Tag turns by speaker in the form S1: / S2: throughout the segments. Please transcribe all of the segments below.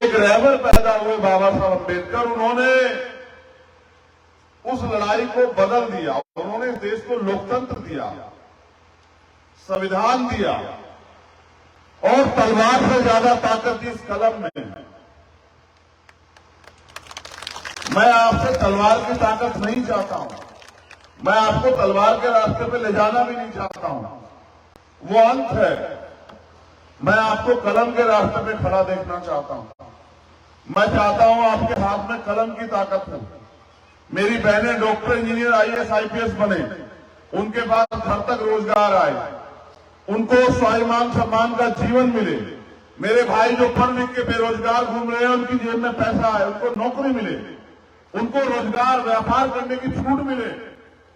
S1: एक रहबर पैदा हुए बाबा साहब अम्बेडकर, उन्होंने उस लड़ाई को बदल दिया। उन्होंने इस देश को लोकतंत्र दिया, संविधान दिया और तलवार से ज्यादा ताकत इस कलम में है। मैं आपसे तलवार की ताकत नहीं चाहता हूं, मैं आपको तलवार के रास्ते पे ले जाना भी नहीं चाहता हूं, वो अंत है। मैं आपको कलम के रास्ते पे खड़ा देखना चाहता हूं। मैं चाहता हूं आपके हाथ में कलम की ताकत हो। मेरी बहनें डॉक्टर, इंजीनियर, आईएएस, आईपीएस बने, उनके पास घर तक रोजगार आए, उनको स्वाभिमान सम्मान का जीवन मिले। मेरे भाई जो पढ़ लिख के बेरोजगार घूम रहे हैं, उनकी जेब में पैसा आए, उनको नौकरी मिले, उनको रोजगार व्यापार करने की छूट मिले,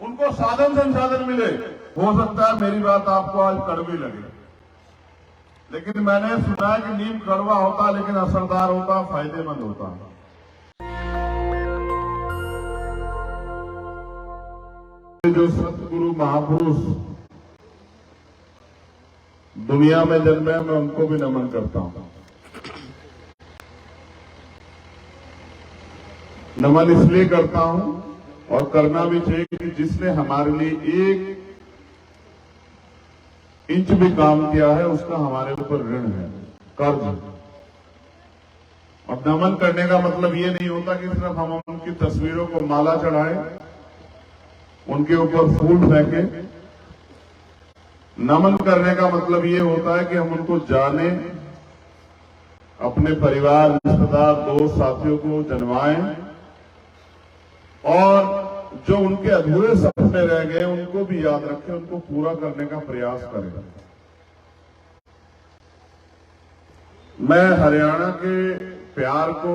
S1: उनको साधन संसाधन मिले। हो सकता है मेरी बात आपको आज कड़वी लगे, लेकिन मैंने सुना है कि नीम कड़वा होता है लेकिन असरदार होता, फायदेमंद होता। जो सतगुरु महापुरुष दुनिया में जन्मे, मैं उनको भी नमन करता हूं। नमन इसलिए करता हूं और करना भी चाहिए कि जिसने हमारे लिए एक इंच भी काम किया है उसका हमारे ऊपर ऋण है, कर्ज। और नमन करने का मतलब ये नहीं होता कि सिर्फ हम उनकी तस्वीरों को माला चढ़ाएं, उनके ऊपर फूल फेंके। नमन करने का मतलब ये होता है कि हम उनको जाने, अपने परिवार, रिश्तेदार, दोस्त, साथियों को जन्माएं और जो उनके अधूरे सपने रह गए उनको भी याद रखें, उनको पूरा करने का प्रयास करें। मैं हरियाणा के प्यार को,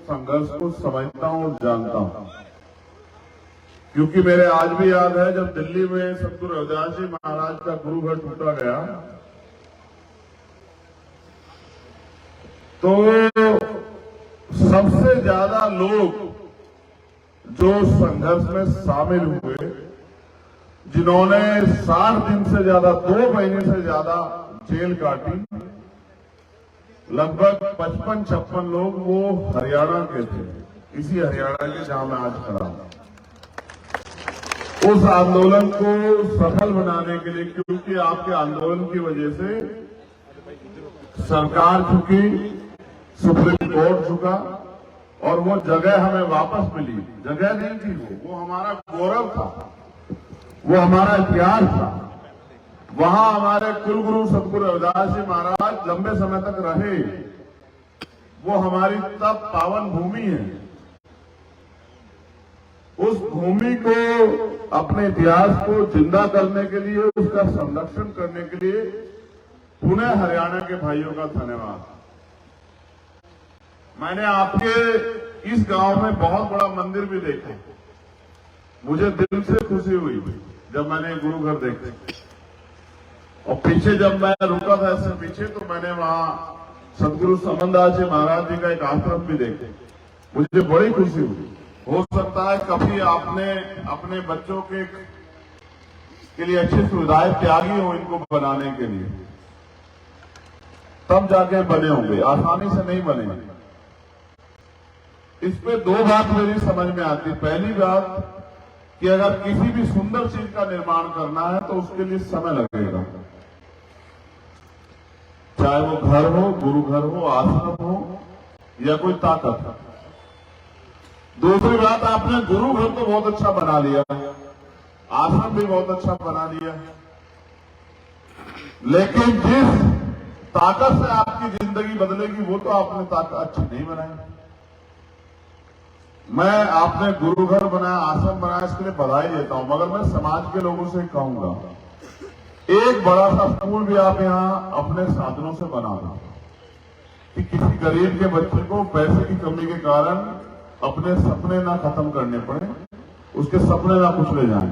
S1: संघर्ष को समझता हूं और जानता हूं, क्योंकि मेरे आज भी याद है जब दिल्ली में सतगुरु रविदास जी महाराज का गुरु घर टूटा गया तो सबसे ज्यादा लोग जो संघर्ष में शामिल हुए, जिन्होंने 60 दिन से ज्यादा, 2 महीने से ज्यादा जेल काटी, लगभग 55-56 लोग वो हरियाणा के थे, इसी हरियाणा के जहां मैं आज खड़ा हूं। उस आंदोलन को सफल बनाने के लिए, क्योंकि आपके आंदोलन की वजह से सरकार झुकी, सुप्रीम कोर्ट झुका और वो जगह हमें वापस मिली। जगह नहीं थी वो हमारा गौरव था, वो हमारा इतिहास था। वहां हमारे कुलगुरु सतगुरु रविदास जी महाराज लंबे समय तक रहे, वो हमारी तब पावन भूमि है। उस भूमि को, अपने इतिहास को जिंदा करने के लिए, उसका संरक्षण करने के लिए पुनः हरियाणा के भाइयों का धन्यवाद। मैंने आपके इस गांव में बहुत बड़ा मंदिर भी देखा, मुझे दिल से खुशी हुई जब मैंने गुरु घर देखे। और पीछे जब मैं रुका था इससे पीछे, तो मैंने वहां सतगुरु समनदास जी महाराज जी का एक आश्रम भी देखे, मुझे बड़ी खुशी हुई। हो सकता है कभी आपने अपने बच्चों के लिए अच्छी सुविधाएं त्यागी हो इनको बनाने के लिए, तब जाके बने होंगे, आसानी से नहीं बने। इस पे 2 बात मेरी समझ में आती। पहली बात कि अगर किसी भी सुंदर चीज का निर्माण करना है तो उसके लिए समय लगेगा, चाहे वो घर हो, गुरु घर हो, आश्रम हो या कोई ताकत हो। दूसरी बात, आपने गुरु घर तो बहुत अच्छा बना लिया, आश्रम भी बहुत अच्छा बना लिया, लेकिन जिस ताकत से आपकी जिंदगी बदलेगी वो तो आपने ताकत अच्छी नहीं बनाई। मैं आपने गुरु घर बनाया, आश्रम बनाया, इसके लिए बधाई देता हूं, मगर मैं समाज के लोगों से कहूंगा एक बड़ा सा स्कूल भी आप यहां अपने साधनों से बना दो, कि किसी गरीब के बच्चे को पैसे की कमी के कारण अपने सपने ना खत्म करने पड़े, उसके सपने ना कुचले जाएं।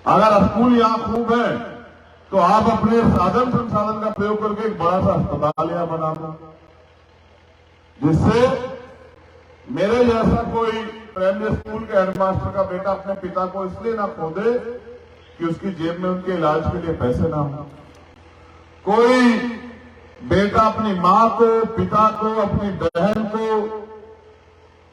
S1: अगर स्कूल यहां खूब है तो आप अपने साधन संसाधन का प्रयोग करके एक बड़ा सा अस्पताल यहां बना दो, जिससे मेरे जैसा कोई प्राइमरी स्कूल के हेडमास्टर का बेटा अपने पिता को इसलिए ना खो दे कि उसकी जेब में उनके इलाज के लिए पैसे ना हो। कोई बेटा अपनी मां को, पिता को, अपनी बहन को,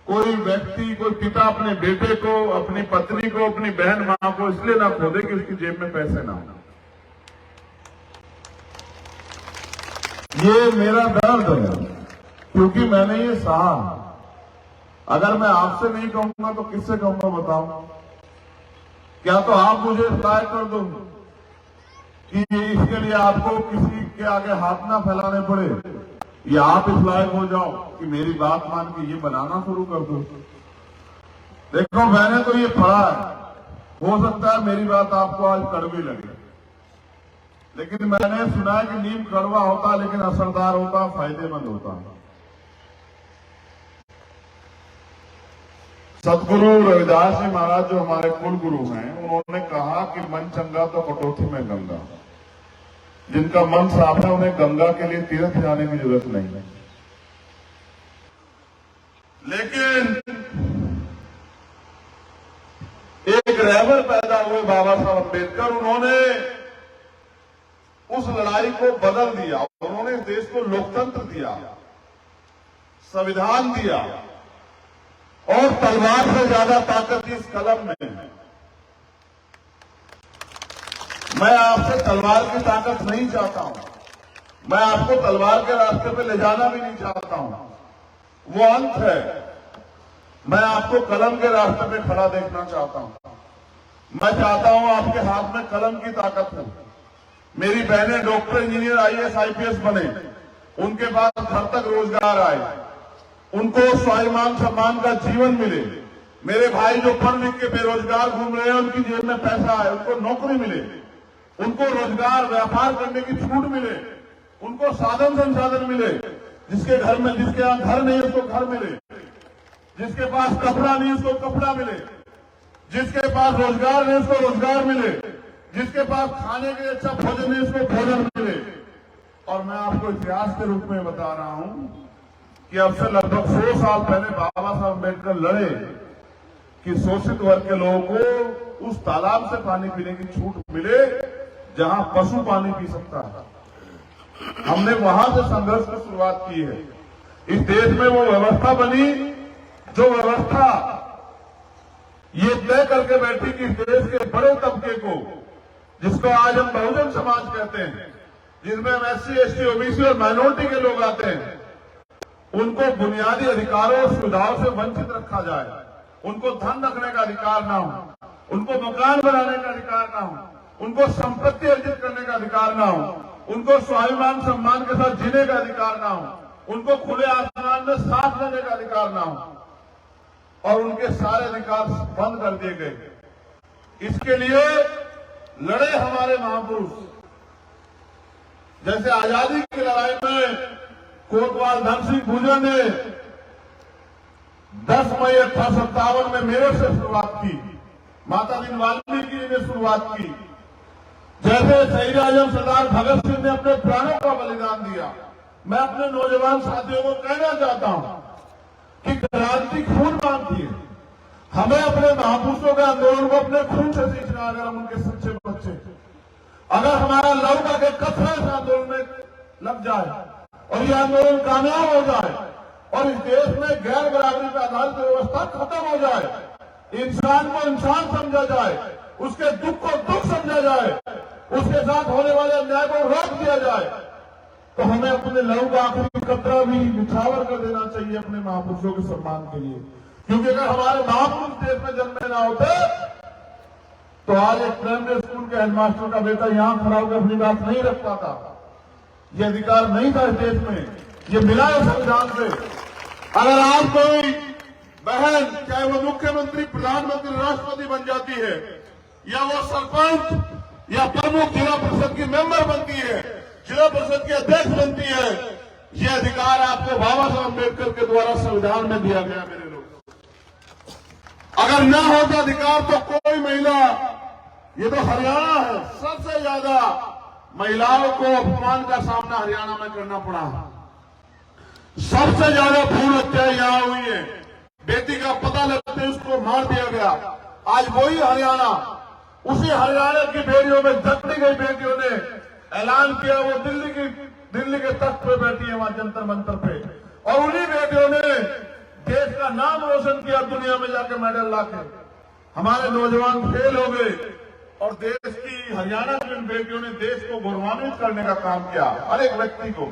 S1: कोई व्यक्ति, कोई पिता अपने बेटे को, अपनी पत्नी को, अपनी बहन मां को इसलिए ना खो दे कि उसकी जेब में पैसे ना हो। ये मेरा दर्द है, क्योंकि मैंने ये सहा। अगर मैं आपसे नहीं कहूंगा तो किससे कहूंगा बताओ? क्या तो आप मुझे अप्लाई कर दो कि इसके लिए आपको किसी के आगे हाथ ना फैलाने पड़े, या आप इस लायक हो जाओ कि मेरी बात मान के ये बनाना शुरू कर दो। देखो, मैंने तो ये पढ़ा है, हो सकता है मेरी बात आपको आज कड़वी लगे, लेकिन मैंने सुना है कि नीम कड़वा होता है लेकिन असरदार होता, फायदेमंद होता है। सतगुरु रविदास जी महाराज जो हमारे कुल गुरु हैं, उन्होंने कहा कि मन चंगा तो कटौती में गंगा। जिनका मन साफ है उन्हें गंगा के लिए तीर्थ जाने की जरूरत नहीं है। लेकिन एक रहबर पैदा हुए बाबा साहब अम्बेडकर, उन्होंने उस लड़ाई को बदल दिया। उन्होंने इस देश को लोकतंत्र दिया, संविधान दिया, और तलवार से ज्यादा ताकत इस कलम में है। मैं आपसे तलवार की ताकत नहीं चाहता हूं, मैं आपको तलवार के रास्ते पे ले जाना भी नहीं चाहता हूं, वो अंत है। मैं आपको कलम के रास्ते पे खड़ा देखना चाहता हूं। मैं चाहता हूं आपके हाथ में कलम की ताकत हो। मेरी बहनें डॉक्टर, इंजीनियर, आईएएस, आईपीएस बने, उनके पास घर तक रोजगार आए, उनको स्वाभिमान सम्मान का जीवन मिले। मेरे भाई जो पढ़ लिख के बेरोजगार घूम रहे हैं, उनकी जेब में पैसा आए, उनको नौकरी मिले, उनको रोजगार, व्यापार करने की छूट मिले, उनको साधन संसाधन मिले। जिसके घर में, जिसके यहां घर नहीं उसको घर मिले, जिसके पास कपड़ा नहीं उसको कपड़ा मिले, जिसके पास रोजगार नहीं उसको रोजगार मिले, जिसके पास खाने के लिए अच्छा भोजन नहीं उसको भोजन मिले। और मैं आपको इतिहास के रूप में बता रहा हूं कि अब से लगभग 100 साल पहले बाबा साहब अम्बेडकर लड़े कि शोषित वर्ग के लोगों को उस तालाब से पानी पीने की छूट मिले जहां पशु पानी पी सकता है। हमने वहां से संघर्ष की शुरुआत की है। इस देश में वो व्यवस्था बनी जो व्यवस्था ये तय करके बैठी कि इस देश के बड़े तबके को, जिसको आज हम बहुजन समाज कहते हैं, जिसमें एससी, एसटी, ओबीसी और माइनॉरिटी के लोग आते हैं, उनको बुनियादी अधिकारों और सुविधाओं से वंचित रखा जाए। उनको धन रखने का अधिकार ना हो, उनको मकान बनाने का अधिकार ना हो, उनको संपत्ति अर्जित करने का अधिकार ना हो, उनको स्वाभिमान सम्मान के साथ जीने का अधिकार ना हो, उनको खुले आसमान में सांस लेने का अधिकार ना हो, और उनके सारे अधिकार बंद कर दिए गए। इसके लिए लड़े हमारे महापुरुष। जैसे आजादी की लड़ाई में कोतवाल धन सिंह भूजा ने 10 मई 1857 में मेरठ से शुरुआत की, माता दीन वाल्मीकि ने शुरुआत की। जैसे शहीद आजम सरदार भगत सिंह ने अपने प्राणों का बलिदान दिया। मैं अपने नौजवान साथियों को कहना चाहता हूं कि क्रांति खून मांगती है। हमें अपने महापुरुषों के आंदोलन को अपने खून से सींचना है। अगर हम उनके सच्चे बच्चे, अगर हमारा लव का के कथन इस आंदोलन में लग जाए और ये आंदोलन कामयाब हो जाए और इस देश में गैर बराबरी पर आधारित व्यवस्था खत्म हो जाए, इंसान को इंसान समझा जाए, उसके दुख को दुख समझा जाए, उसके साथ होने वाले अन्याय को रोक दिया जाए, तो हमें अपने लहू का आखिरी कतरा भी निछावर कर देना चाहिए अपने महापुरुषों के सम्मान के लिए। क्योंकि अगर हमारे महापुरुष देश में जन्मे ना होते तो आज एक प्राइमरी स्कूल के हेडमास्टर का बेटा यहां खड़ा होकर अपनी बात नहीं रख पाता। ये अधिकार नहीं था इस देश में, ये मिला है संविधान से। अगर आप कोई बहन, चाहे वो मुख्यमंत्री, प्रधानमंत्री, राष्ट्रपति बन जाती है, या वो सरपंच या प्रमुख जिला परिषद की मेंबर बनती है, जिला परिषद की अध्यक्ष बनती है, ये अधिकार आपको बाबा साहब अम्बेडकर के द्वारा संविधान में दिया गया। मेरे लोग, अगर न होता अधिकार तो कोई महिला, ये तो हरियाणा है, सबसे ज्यादा महिलाओं को अपमान का सामना हरियाणा में करना पड़ा। सबसे ज्यादा भ्रूण हत्या यहां हुई है। बेटी का पता लगते ही उसको मार दिया गया। आज वही हरियाणा, उसी हरियाणा की बेटियों में जन्मी गई बेटियों ने ऐलान किया वो दिल्ली की दिल्ली के तख्त पे बैठी है, वहां जंतर मंतर पे, और उन्हीं बेटियों ने देश का नाम रोशन किया दुनिया में जाके मेडल लाके। हमारे नौजवान फेल हो गए और देश की हरियाणा की इन बेटियों ने देश को गौरवान्वित करने का काम किया, हर एक व्यक्ति को।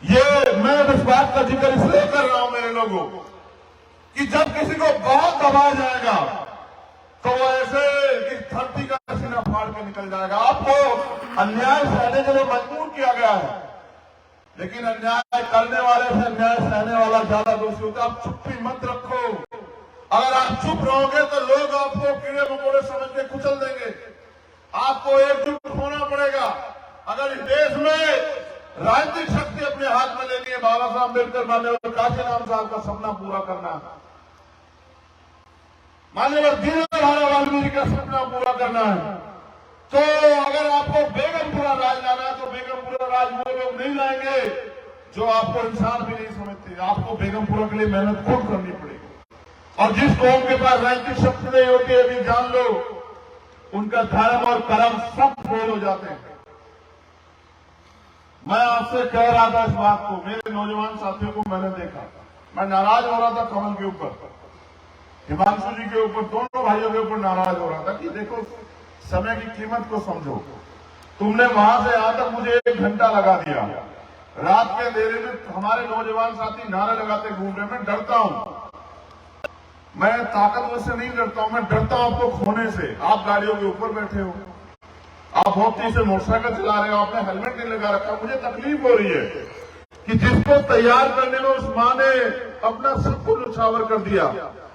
S1: ये मैं इस बात का जिक्र इसलिए कर रहा हूं मेरे लोगों कि जब किसी को बहुत दबाया जाएगा तो वो ऐसे इस धरती का सीना फाड़ के निकल जाएगा। आपको अन्याय सहने के लिए मजबूर किया गया है, लेकिन अन्याय करने वाले से अन्याय सहने वाला ज्यादा दोषी होता है। आप चुप्पी मत रखो। अगर आप चुप रहोगे तो लोग आपको कीड़े मकोड़े समझ के कुचल देंगे। आपको एकजुट होना पड़ेगा। अगर इस देश में राजनीतिक शक्ति अपने हाथ में लेनी है, बाबा साहब अम्बेडकर मान्यवर काशीराम साहब का सपना पूरा करना, मान्यवर दीनदयाल वाल्मीकि का सपना पूरा करना है, तो अगर आपको बेगमपुरा राज लाना है तो बेगमपुरा राज वो लोग नहीं लाएंगे जो आपको इंसान भी नहीं समझते। आपको बेगमपुरा के लिए मेहनत खुद करनी पड़ेगी। और जिस कौम के पास राजनीतिक शक्ति नहीं होती है, अभी जान लो, उनका धर्म और कर्म सब फेल हो जाते हैं। मैं आपसे कह रहा था इस बात को, मेरे नौजवान साथियों को मैंने देखा, मैं नाराज हो रहा था कमल के ऊपर, हिमांशु जी के ऊपर, दोनों भाइयों के ऊपर नाराज हो रहा था कि देखो समय की कीमत को समझो। तुमने वहां से यहां तक मुझे 1 घंटा लगा दिया। रात के अंधेरे में हमारे नौजवान साथी नारे लगाते घूम रहे। मैं डरता हूं, मैं ताकतवर से नहीं डरता हूं, मैं डरता हूं आपको खोने से। आप गाड़ियों के ऊपर बैठे हो, आप बहुत तेज से मोटरसाइकिल चला रहे हो, आपने हेलमेट नहीं लगा रखा। मुझे तकलीफ हो रही है कि जिसको तैयार करने में उस मां ने अपना सब कुछ उछावर कर दिया,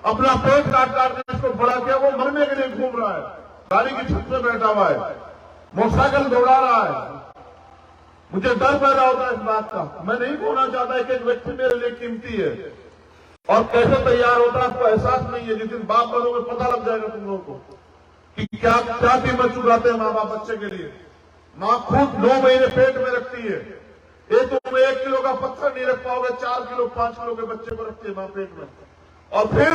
S1: अपना पेट काट काट के इसको बड़ा किया, वो मरने के लिए घूम रहा है, गाड़ी की छत पे बैठा हुआ है, मोटरसाइकिल दौड़ा रहा है। मुझे डर पैदा होता है इस बात का। मैं नहीं बोलना चाहता कि एक व्यक्ति मेरे लिए कीमती है और कैसे तैयार होता है आपको एहसास नहीं है। जिस दिन बाप बनोगे पता लग जाएगा तुम लोगों को कि क्या क्या कीमत चुकाते हैं माँ बाप बच्चे के लिए। माँ खुद 9 महीने पेट में रखती है। ये तुम 1 किलो का पत्थर नहीं रख पाओगे, 4 किलो 5 किलो के बच्चे को रखती है माँ पेट में, और फिर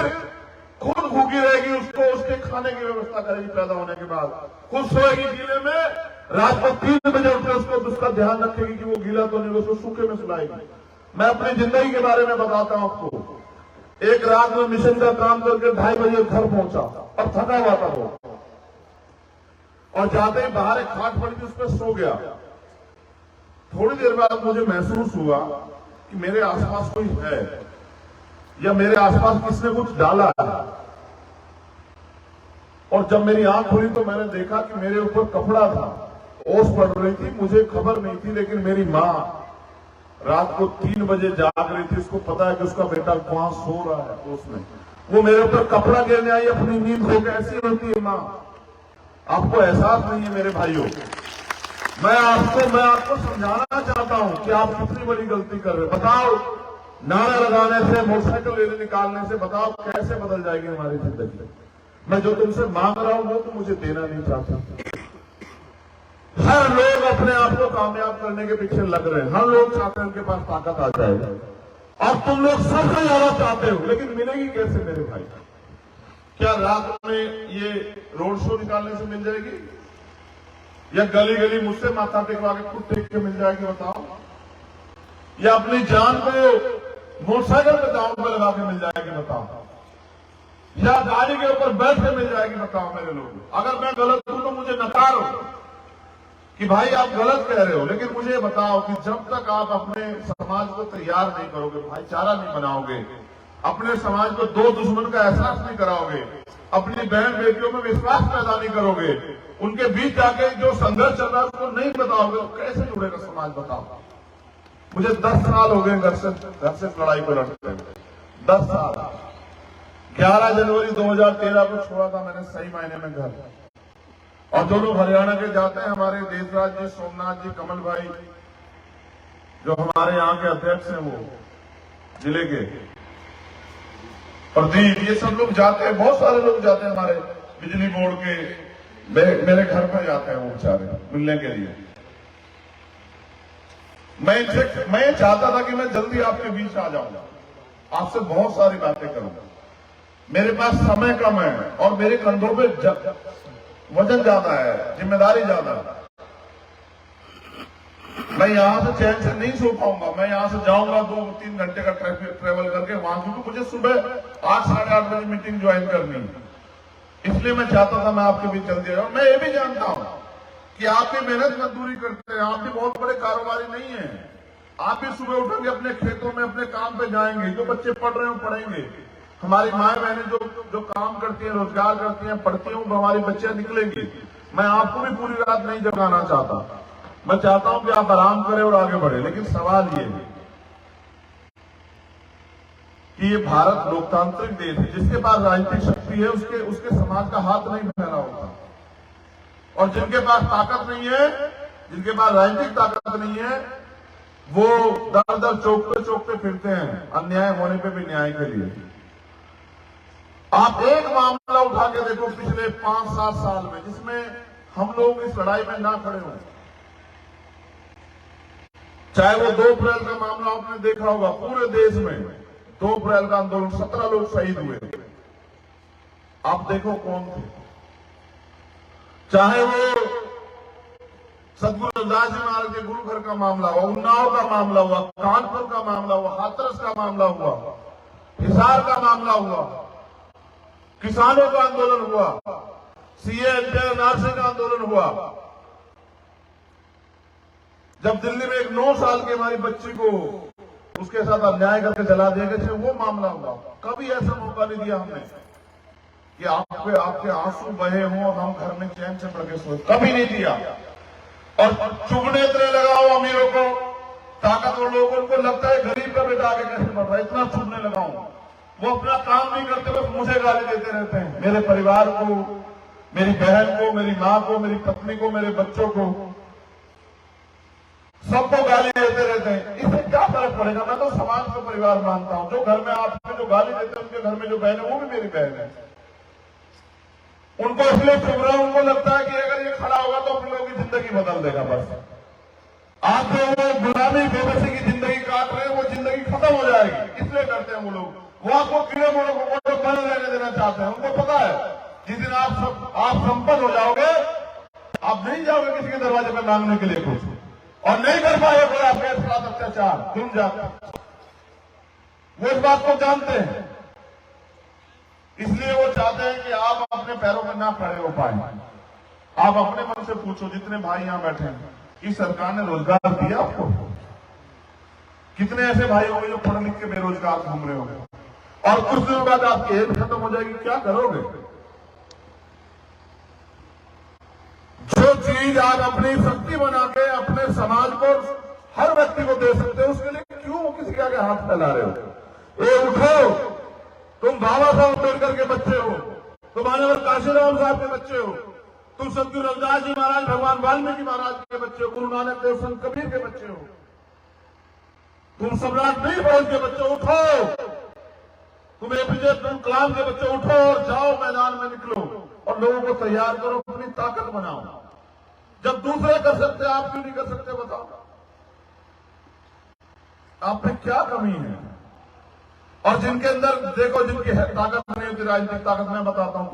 S1: खुद भूखी रहेगी, उसको उसके खाने की व्यवस्था करेगी पैदा होने के बाद, खुद सोएगी गीले में, रात को 3 बजे उठकर उसको उसका ध्यान रखेगी कि वो गीला तो नहीं, उसको सूखे में सुलाएगी। मैं अपनी जिंदगी के बारे में बताता हूं आपको। एक रात में मिशन का काम करके 2:30 बजे घर पहुंचा और थका हुआ था वो, और जाते ही बाहर एक खाट पड़ी थी, उस पर सो गया। थोड़ी देर बाद मुझे महसूस हुआ कि मेरे आसपास कोई है या मेरे आसपास किसने कुछ डाला है। और जब मेरी आंख खुली तो मैंने देखा कि मेरे ऊपर कपड़ा था, ओस पड़ रही थी, मुझे खबर नहीं थी, लेकिन मेरी माँ रात को 3 बजे जाग रही थी। उसको पता है कि उसका बेटा वहां सो रहा है ओस में, वो मेरे ऊपर कपड़ा गिरने आई अपनी नींद हो। कैसी होती है माँ, आपको एहसास नहीं है मेरे भाइयों। मैं आपको समझाना चाहता हूं कि आप कितनी बड़ी गलती कर रहे हो। बताओ, नारा लगाने से, मोटरसाइकिल रैली निकालने से, बताओ कैसे बदल जाएगी हमारी जिंदगी। मैं जो तुमसे मांग रहा हूं वो तो मुझे देना नहीं चाहता। हर लोग अपने आप को कामयाब करने के पीछे लग रहे हैं, हर लोग चाहते हैं उनके पास ताकत आ जाए, और तुम लोग सबसे ज्यादा चाहते हो, लेकिन मिलेगी कैसे मेरे भाई? क्या रात में ये रोड शो निकालने से मिल जाएगी, या गली गली मुझसे माथा टेकवा के खुद टेक के मिल जाएगी? बताओ। या अपनी जान को मोटरसाइकिल पे दांव पे लगा के मिल जाएगी? बताओ। या गाड़ी के ऊपर बैठ के मिल जाएगी? बताओ मेरे लोग। अगर मैं गलत हूं तो मुझे नकारो कि भाई आप गलत कह रहे हो, लेकिन मुझे बताओ कि जब तक आप अपने समाज को तैयार नहीं करोगे, भाईचारा नहीं बनाओगे, अपने समाज को 2 दुश्मन का एहसास नहीं कराओगे, अपनी बहन बेटियों में विश्वास पैदा नहीं करोगे, उनके बीच जाके जो संघर्ष चल रहा है उसको नहीं बताओगे, तो कैसे जुड़ेगा समाज? बताओ। मुझे 10 साल हो गए घर से लड़ाई को लड़ते हुए, 10 साल। 11 जनवरी 2013 को छोड़ा था मैंने सही मायने में घर। और जो लोग हरियाणा के जाते हैं, हमारे देशराज जी, सोमनाथ जी, कमल भाई, जो हमारे यहाँ के अध्यक्ष हैं, वो जिले के प्रदीप, ये सब लोग जाते हैं, बहुत सारे लोग जाते हैं हमारे बिजली बोर्ड के, मेरे घर पर जाते हैं वो बेचारे मिलने के लिए। मैं चाहता था कि मैं जल्दी आपके बीच आ जाऊंगा, आपसे बहुत सारी बातें करूंगा। मेरे पास समय कम है और मेरे कंधों पे वजन ज्यादा है, जिम्मेदारी ज्यादा है। मैं यहां से चैन से नहीं सो पाऊंगा। मैं यहां से जाऊंगा 2-3 घंटे का ट्रेवल करके वहां, क्योंकि मुझे सुबह 8-8:30 बजे मीटिंग ज्वाइन करनी है। इसलिए मैं चाहता था मैं आपके बीच जल्दी आऊं। मैं ये भी जानता हूं कि आप भी मेहनत मजदूरी करते हैं, आप भी बहुत बड़े कारोबारी नहीं है। आप भी सुबह उठेंगे, अपने खेतों में अपने काम पे जाएंगे, जो बच्चे पढ़ रहे हो पढ़ेंगे। हमारी माए बहनें जो काम करती हैं, रोजगार करती हैं, पढ़ती हूं, हमारी बच्चियां निकलेंगी। मैं आपको भी पूरी रात नहीं जगाना चाहता। मैं चाहता हूं कि आप आराम करें और आगे बढ़े। लेकिन सवाल ये है कि ये भारत लोकतांत्रिक देश है, जिसके पास राजनीतिक शक्ति है उसके समाज का हाथ नहीं फैला होता। और जिनके पास ताकत नहीं है, जिनके पास राजनीतिक ताकत नहीं है, वो दर दर चौकते फिरते हैं अन्याय होने पे भी न्याय के लिए। आप एक मामला उठा के देखो पिछले 5-7 साल में जिसमें हम लोग इस लड़ाई में ना खड़े हों। चाहे वो 2 अप्रैल का मामला आपने देखा होगा, पूरे देश में 2 अप्रैल का आंदोलन, 17 लोग शहीद हुए। आप देखो कौन थे। चाहे वो सदगुरु रविदास जी महाराज के गुरु घर का मामला हुआ, उन्नाव का मामला हुआ, कानपुर का मामला हुआ, हाथरस का मामला हुआ, हिसार का मामला हुआ, किसानों का आंदोलन हुआ, सीए एनआरसी का आंदोलन हुआ। जब दिल्ली में एक 9 साल की हमारी बच्ची को उसके साथ अन्याय करके जला दिया गया, वो मामला हुआ। कभी ऐसा मौका नहीं दिया हमने कि आपके आंसू बहे हों और हम घर में चैन से पड़ के सोए, कभी नहीं दिया। और चुभने इतने लगाओ अमीरों को, ताकतवर लोगों को, उनको लगता है गरीब का बेटा आगे कैसे बढ़ रहा है, इतना चुभने लगाऊं। वो अपना काम नहीं करते, बस मुझे गाली देते रहते हैं, मेरे परिवार को, मेरी बहन को, मेरी मां को, मेरी पत्नी को, मेरे बच्चों को, सबको गाली देते रहते हैं। इससे क्या फर्क पड़ेगा? मैं तो समाज का परिवार मानता हूं। जो घर में आपको जो गाली देते हैं, उनके घर में जो बहन है वो भी मेरी बहन है। उनको इसलिए चुभ रहा, उनको लगता है कि अगर ये खड़ा होगा तो अपने लोगों की जिंदगी बदल देगा। बस आप जो वो गुलामी बेबसी की जिंदगी काट रहे हैं, वो जिंदगी खत्म हो जाएगी, इसलिए करते हैं वो लोग। वो आपको कीड़े मोड़ों को बन रहने देना चाहते हैं। उनको पता है जिस दिन आप संपन्न हो जाओगे, आप नहीं जाओगे किसी के दरवाजे पर मांगने के लिए कुछ, और नहीं कर पाए कोई आपके साथ अत्याचार, तुम जाते। वो इस बात को जानते हैं, इसलिए वो चाहते हैं कि आप अपने पैरों में ना खड़े हो पाए। आप अपने मन से पूछो, जितने भाई यहां बैठे हैं, इस सरकार ने रोजगार दिया आपको? कितने ऐसे भाई होंगे जो पढ़ लिख के बेरोजगार घूम रहे होंगे? और कुछ दिनों बाद आपकी एज खत्म हो जाएगी, क्या करोगे? जो चीज आप अपनी शक्ति बना के अपने समाज को, हर व्यक्ति को दे सकते हो, उसके लिए क्यों किसी के आगे हाथ फैला रहे हो? ये उठो, तुम बाबा साहब अम्बेडकर के बच्चे हो, तुम आने वाले काशीराम साहब के बच्चे हो, तुम सदगुरु रविदास जी महाराज, भगवान वाल्मीकि महाराज के बच्चे हो, गुरु नानक देव, संत कबीर के बच्चे हो, तुम सम्राट नहीं फौज के बच्चे, उठो। तुम एपीजे अब्दुल कलाम के बच्चे, उठो और जाओ, मैदान में निकलो और लोगों को तैयार करो, अपनी ताकत बनाओ। जब दूसरे कर सकते, आप क्यों नहीं कर सकते? बताओ, आप में क्या कमी है? और जिनके अंदर देखो, जिनकी ताकत नहीं होती, राजनीतिक ताकत, मैं बताता हूं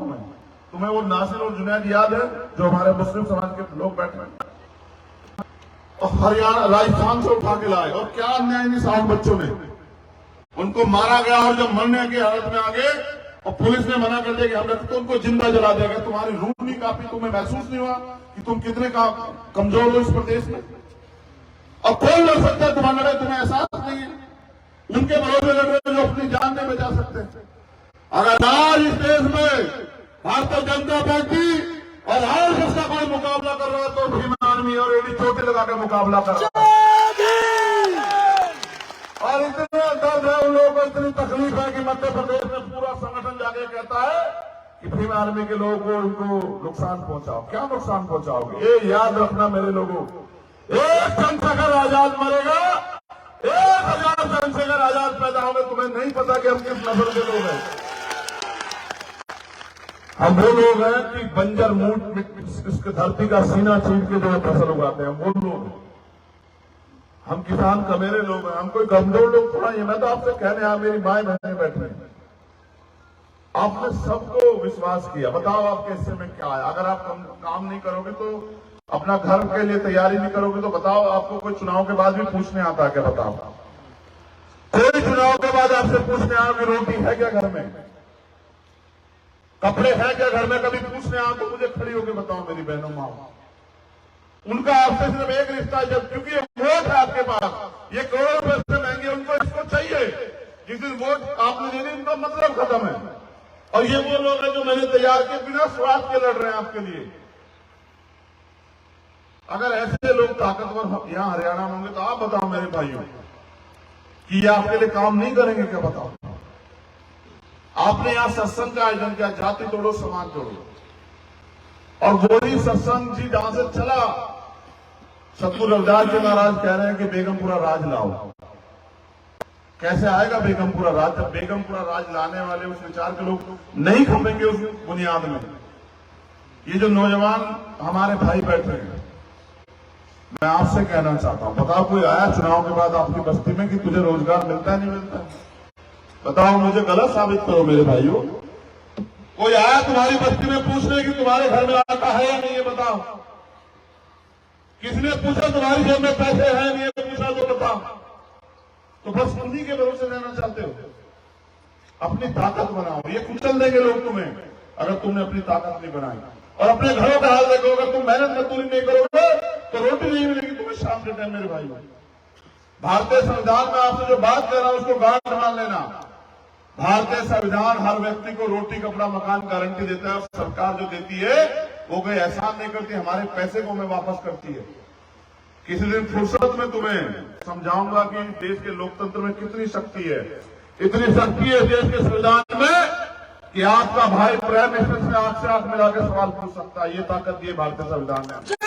S1: तुम्हें वो नासिर और जुनैद याद है, जो हमारे मुस्लिम समाज के लोग बैठे हैं, और हरियाणा राजस्थान से उठा के लाए, और क्या अन्याय नहीं, 60 बच्चों ने उनको मारा गया। और जब मरने की हालत में आ गए और पुलिस ने मना कर दिया कि हम रखते, तो उनको जिंदा जला दिया गया। तुम्हारी रूह नहीं काफी? तुम्हें महसूस नहीं हुआ कि तुम कितने कमजोर हो इस प्रदेश में? और कौन लड़ सकता है तुम्हारा लड़ाई? तुम्हें एहसास नहीं है? उनके भरोसे लड़ रहे जो अपनी जान नहीं बचा सकते। अगर आज इस देश में भारतीय जनता पार्टी और आरएसएस का कोई मुकाबला कर रहा है, तो भीम आर्मी और एडी चोटी लगा के मुकाबला कर रहा है। और इतने दर्द है उन लोगों को, इतनी तकलीफ है कि मध्य प्रदेश में पूरा संगठन जाके कहता है कि भीम आर्मी के लोगों को इनको नुकसान पहुंचाओ। क्या नुकसान पहुंचाओगे? ये याद रखना मेरे लोगों, एक चंद्रशेखर आजाद मरेगा, 1000 चंद्रशेखर आजाद पैदा होंगे। तुम्हें नहीं पता कि हम किस नस्ल के लोग हैं। हम वो लोग हैं कि बंजर मूठ इसके धरती का सीना चीर के जो फसल उगाते हैं, वो लोग हैं। हम किसान कमेरे लोग हैं, हम कोई कमजोर लोग थोड़ा ही। मैं तो आपसे कहने आया, मेरी माए बहनें बैठी हैं, आपने सबको विश्वास किया। बताओ आपके हिस्से में क्या है? अगर आप काम नहीं करोगे तो अपना घर के लिए तैयारी नहीं करोगे तो बताओ, आपको कोई चुनाव के बाद भी पूछने आता है क्या? बताओ, कोई चुनाव के बाद आपसे पूछने आओ कि रोटी है क्या घर में, कपड़े हैं क्या घर में? कभी पूछने आओ तो मुझे खड़ी होकर बताओ मेरी बहनों माओ। उनका आपसे सिर्फ एक रिश्ता है, जब क्योंकि ये वोट है आपके पास, ये करोड़ों रुपए से महंगे, उनको इसको चाहिए। जिस दिन वोट आपने दे दी उनका मतलब खत्म है। और ये वो लोग हैं जो मैंने तैयार किए, बिना स्वार्थ के लड़ रहे हैं आपके लिए। अगर ऐसे लोग ताकतवर यहां हरियाणा में होंगे तो आप बताओ मेरे भाइयों कि ये आपके लिए काम नहीं करेंगे क्या? बताओ। आपने यहां सत्संग का आयोजन किया, जाति तोड़ो समाज तोड़ो, और वही सत्संग जी जहां से चला, सतगुरु रविदास जी महाराज कह रहे हैं कि बेगमपुरा राज लाओ। कैसे आएगा बेगमपुरा राज जब बेगमपुरा राज लाने वाले उस विचार के लोग नहीं खपेंगे उस बुनियाद में? ये जो नौजवान हमारे भाई बैठे हैं, मैं आपसे कहना चाहता हूं, बताओ कोई आया चुनाव के बाद आपकी बस्ती में कि तुझे रोजगार मिलता है नहीं मिलता? बताओ, मुझे गलत साबित करो मेरे भाइयों। कोई आया तुम्हारी बस्ती में पूछने कि तुम्हारे घर में आता है या नहीं? ये बताओ। किसने पूछा तुम्हारी जेब में पैसे हैं नहीं? ये पूछा तो बताओ। तो बस उन्हीं के भरोसे रहना चाहते हो? अपनी ताकत बनाओ, ये कुचल देंगे लोग तुम्हें अगर तुमने अपनी ताकत नहीं बनाई। और अपने घरों का हाल देखो, अगर तुम मेहनत मजदूरी नहीं करोगे तो रोटी नहीं मिलेगी तुम्हें शाम के टाइम मेरे भाई। भारतीय संविधान में आपसे जो बात कर रहा हूं उसको गांठ मान लेना। भारतीय संविधान हर व्यक्ति को रोटी, कपड़ा, मकान गारंटी देता है, और सरकार जो देती है वो कोई एहसान नहीं करती, हमारे पैसे को हमें वापस करती है। किसी दिन फुर्सत में तुम्हें समझाऊंगा कि देश के लोकतंत्र में कितनी शक्ति है। इतनी शक्ति है देश के संविधान में कि आपका भाई प्राइम मिनिस्टर से आंख मिला के सवाल पूछ सकता है। ये ताकत दी है भारतीय संविधान ने।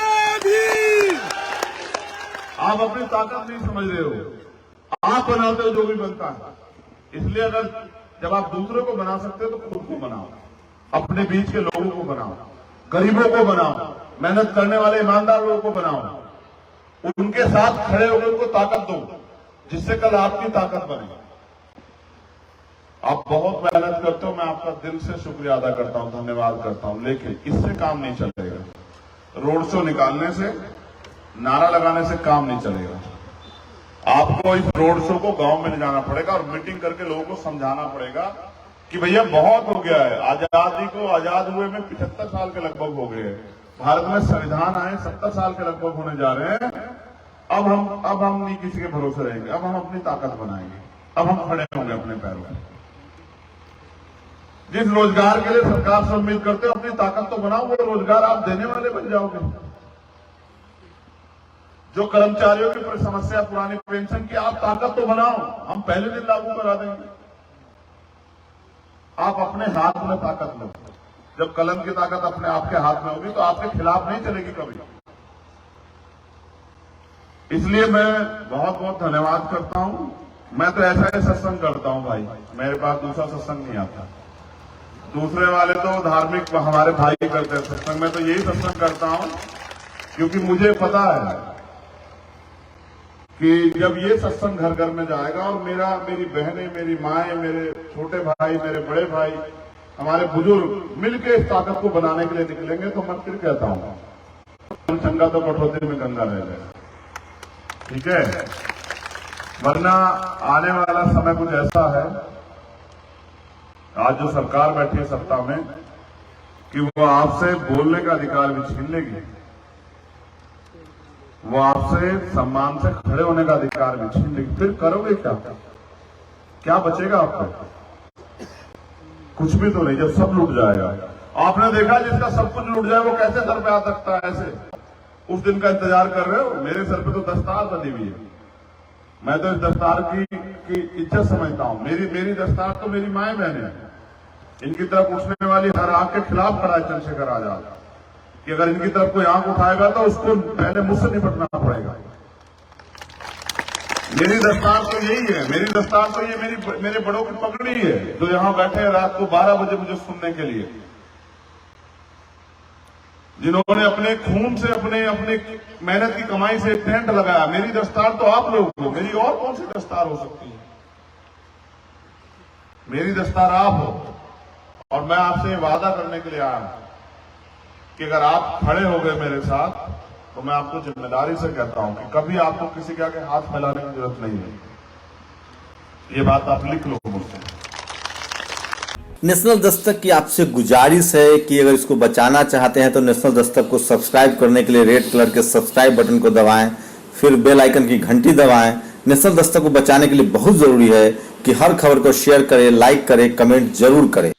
S1: आप अपनी ताकत नहीं समझ रहे हो, आप बनाते हो जो भी बनता है। इसलिए अगर जब आप दूसरों को बना सकते हो तो खुद को बनाओ, अपने बीच के लोगों को बनाओ, गरीबों को बनाओ, मेहनत करने वाले ईमानदार लोगों को बनाओ, उनके साथ खड़े होकर उनको ताकत दो, जिससे कल आपकी ताकत बने। आप बहुत मेहनत करते हो, मैं आपका दिल से शुक्रिया अदा करता हूं, धन्यवाद करता हूं, लेकिन इससे काम नहीं चलेगा। रोड शो निकालने से, नारा लगाने से काम नहीं चलेगा। आपको इस रोड शो को गांव में ले जाना पड़ेगा और मीटिंग करके लोगों को समझाना पड़ेगा कि भैया बहुत हो गया है। आजादी को आजाद हुए में 75 साल के लगभग हो गए हैं। भारत में संविधान आए 70 साल के लगभग होने जा रहे हैं। अब हम नहीं किसी के भरोसे रहेंगे, अब हम अपनी ताकत बनाएंगे, अब हम खड़े होंगे अपने पैरों पर। जिस रोजगार के लिए सरकार से उम्मीद करते हो, अपनी ताकत तो बनाओ, वो रोजगार आप देने वाले बन जाओगे। जो कर्मचारियों की समस्या, पुरानी पेंशन की, आप ताकत तो बनाओ, हम पहले दिन लागू करा देंगे। आप अपने हाथ में ताकत लो। जब कलम की ताकत अपने आपके हाथ में होगी तो आपके खिलाफ नहीं चलेगी कभी। इसलिए मैं बहुत बहुत धन्यवाद करता हूं। मैं तो ऐसा ही सत्संग करता हूं भाई, मेरे पास दूसरा सत्संग नहीं आता। दूसरे वाले तो धार्मिक हमारे भाई करते हैं सत्संग, मैं तो यही सत्संग करता हूं क्योंकि मुझे पता है कि जब ये सत्संग घर घर में जाएगा और मेरी बहनें, मेरी माएं, मेरे छोटे भाई, मेरे बड़े भाई, हमारे बुजुर्ग मिलकर इस ताकत को बनाने के लिए निकलेंगे, तो मैं फिर कहता हूं चंगा तो कठौती में गंगा रह जाए। ठीक है, वरना आने वाला समय कुछ ऐसा है, आज जो सरकार बैठी है सत्ता में, कि वो आपसे बोलने का अधिकार भी छीन लेगी, वो आपसे सम्मान से खड़े होने का अधिकार भी छीन लेगी। फिर करोगे क्या बचेगा आपको? कुछ भी तो नहीं, जब सब लूट जाएगा। आपने देखा जिसका सब कुछ लूट जाए वो कैसे सर पे आ सकता है? ऐसे उस दिन का इंतजार कर रहे हो? मेरे सर पे तो दस्तार बनी हुई है, मैं तो इस दस्तार की इज्जत समझता हूं। मेरी दस्तार तो मेरी माएं बहनें हैं। इनकी तरफ उठने वाली हर आंख के खिलाफ खड़ा है चंद्रशेखर आजाद, कि अगर इनकी तरफ कोई आंख उठाएगा तो उसको पहले मुझसे निपटना पड़ेगा। मेरी दस्तार तो यही है, मेरी दस्तार तो ये मेरे बड़ों की पगड़ी है, जो यहां बैठे हैं रात को 12 बजे मुझे सुनने के लिए, जिन्होंने अपने खून से, अपने मेहनत की कमाई से टेंट लगाया। मेरी दस्तार तो आप लोग हो, मेरी और कौन सी दस्तार हो सकती है? मेरी दस्तार आप हो। और मैं आपसे वादा करने के लिए आया कि अगर आप खड़े हो गए मेरे साथ तो मैं आपको जिम्मेदारी से कहता हूं कि कभी आपको किसी के आगे हाथ फैलाने की जरूरत नहीं है। ये बात आप लिख लो मुझसे।
S2: नेशनल दस्तक की आपसे गुजारिश है कि अगर इसको बचाना चाहते हैं तो नेशनल दस्तक को सब्सक्राइब करने के लिए रेड कलर के सब्सक्राइब बटन को दबाएं, फिर बेल आइकन की घंटी दबाएं। नेशनल दस्तक को बचाने के लिए बहुत जरूरी है कि हर खबर को शेयर करें, लाइक करें, कमेंट जरूर करें।